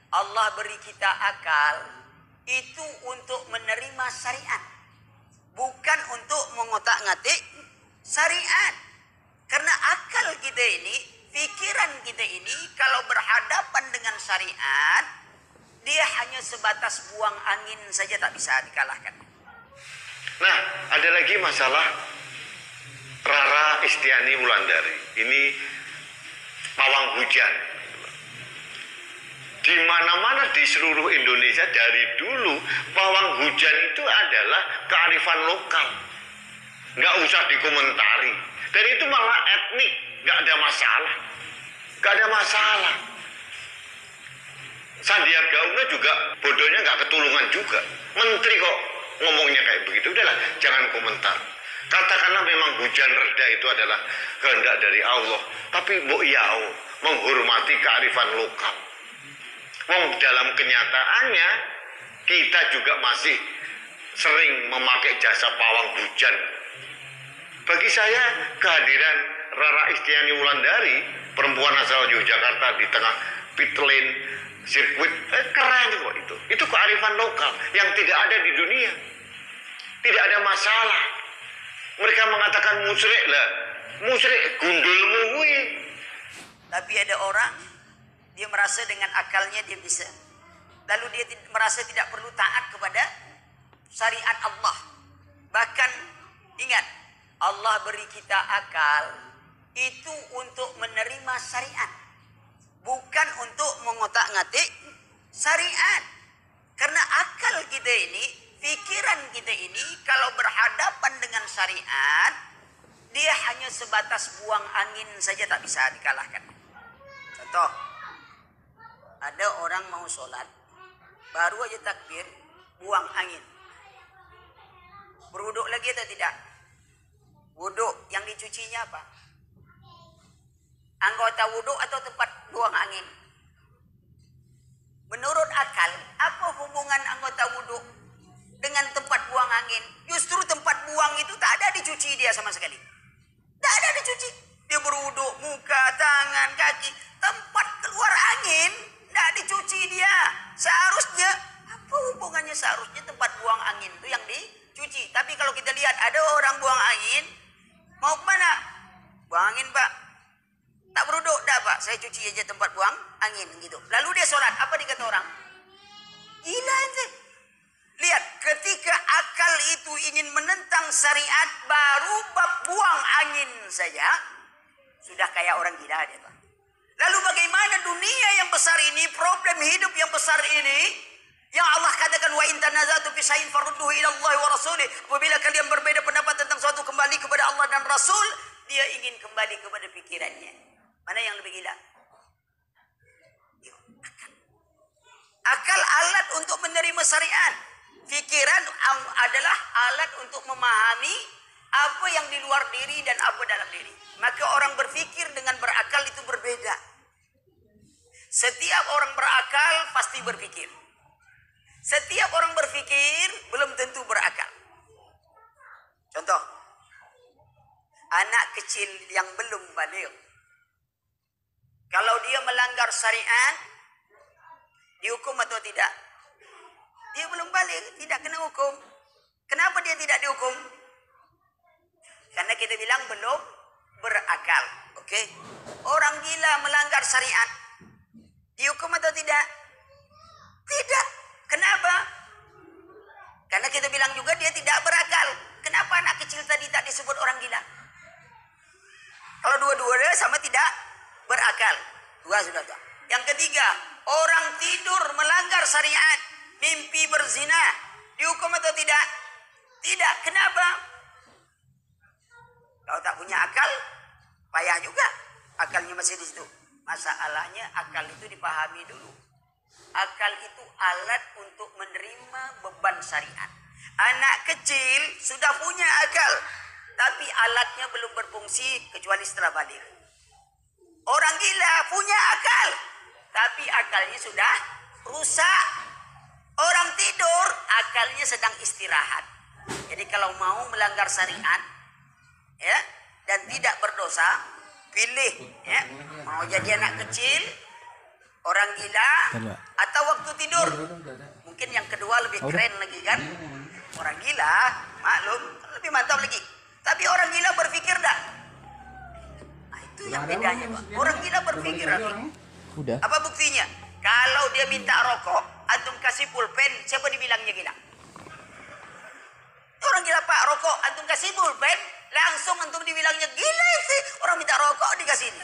Allah beri kita akal itu untuk menerima syariat, bukan untuk mengotak-ngatik syariat. Karena akal kita ini, pikiran kita ini kalau berhadapan dengan syariat, dia hanya sebatas buang angin saja, tak bisa dikalahkan. Nah, ada lagi masalah Rara Istiani Wulandari. Ini pawang hujan. Di mana-mana di seluruh Indonesia dari dulu pawang hujan itu adalah kearifan lokal. Nggak usah dikomentari. Dan itu malah etnik, nggak ada masalah. Nggak ada masalah. Sandiaga Uno juga bodohnya nggak ketulungan juga. Menteri kok ngomongnya kayak begitu. Udahlah, jangan komentar. Katakanlah memang hujan reda itu adalah kehendak dari Allah. Tapi mbok yao menghormati kearifan lokal. Wong dalam kenyataannya kita juga masih sering memakai jasa pawang hujan. Bagi saya kehadiran Rara Istiani Wulandari, perempuan asal Yogyakarta di tengah pit lane sirkuit, keren kok itu. Itu kearifan lokal yang tidak ada di dunia. Tidak ada masalah. Mereka mengatakan musyrik lah. Musyrik gundulmu kuwi. Tapi ada orang, dia merasa dengan akalnya dia bisa. Lalu dia merasa tidak perlu taat kepada syariat Allah. Bahkan ingat, Allah beri kita akal itu untuk menerima syariat, bukan untuk mengotak-ngatik syariat. Karena akal kita ini, pikiran kita ini kalau berhadapan dengan syariat, dia hanya sebatas buang angin saja, tak bisa dikalahkan. Contoh, ada orang mau sholat, baru aja takbir, buang angin. Berwuduk lagi atau tidak? Wuduk yang dicucinya apa? Anggota wuduk atau tempat buang angin? Menurut akal, apa hubungan anggota wuduk dengan tempat buang angin? Justru tempat buang itu tak ada dicuci dia sama sekali. Tak ada dicuci. Dia berwuduk, muka, tangan, kaki. Tempat keluar angin, tak dicuci dia. Seharusnya, apa hubungannya seharusnya tempat buang angin itu yang dicuci. Tapi kalau kita lihat ada orang buang angin, mau kemana? Buang angin pak. Tak beruduk dah pak, saya cuci aja tempat buang angin gitu. Lalu dia sholat, apa dikata orang? Gila ente. Lihat, ketika akal itu ingin menentang syariat, baru bab buang angin saja, sudah kayak orang gila dia pak. Lalu bagaimana dunia yang besar ini, problem hidup yang besar ini, yang Allah katakan wa in tanaza'tum fi syai'in farudduhu ila Allah wa rasulih. Apabila kalian berbeda pendapat tentang suatu, kembali kepada Allah dan Rasul. Dia ingin kembali kepada pikirannya. Mana yang lebih gila? Akal. Akal alat untuk menerima syariat. Pikiran adalah alat untuk memahami apa yang di luar diri dan apa dalam diri. Maka orang berpikir dengan berakal itu berbeda. Setiap orang berakal pasti berpikir. Setiap orang berpikir belum tentu berakal. Contoh, anak kecil yang belum baligh, kalau dia melanggar syariat, dihukum atau tidak? Dia belum baligh, tidak kena hukum. Kenapa dia tidak dihukum? Karena kita bilang belum berakal. Oke? Orang gila melanggar syariat, dihukum atau tidak? Tidak. Kenapa? Karena kita bilang juga dia tidak berakal. Kenapa anak kecil tadi tak disebut orang gila? Kalau dua-duanya sama tidak berakal. Dua sudah. Yang ketiga, orang tidur melanggar syariat, mimpi berzina, dihukum atau tidak? Tidak. Kenapa? Kalau tak punya akal, payah juga. Akalnya masih di situ. Masalahnya akal itu dipahami dulu. Akal itu alat untuk menerima beban syariat. Anak kecil sudah punya akal, tapi alatnya belum berfungsi kecuali setelah balik. Orang gila punya akal, tapi akalnya sudah rusak. Orang tidur, akalnya sedang istirahat. Jadi kalau mau melanggar syariat, ya, dan tidak berdosa, pilih, ya, mau jadi anak kecil, orang gila, atau waktu tidur. Mungkin yang kedua lebih keren lagi kan. Orang gila, maklum, lebih mantap lagi. Tapi orang gila berpikir dah. Nah, itu yang bedanya, Pak. Orang gila berpikir. Udah. Apa buktinya? Kalau dia minta rokok, antum kasih pulpen, siapa dibilangnya gila? Orang gila, Pak, rokok, antum kasih pulpen, langsung antum dibilangnya gila itu. Orang minta rokok dikasih ini.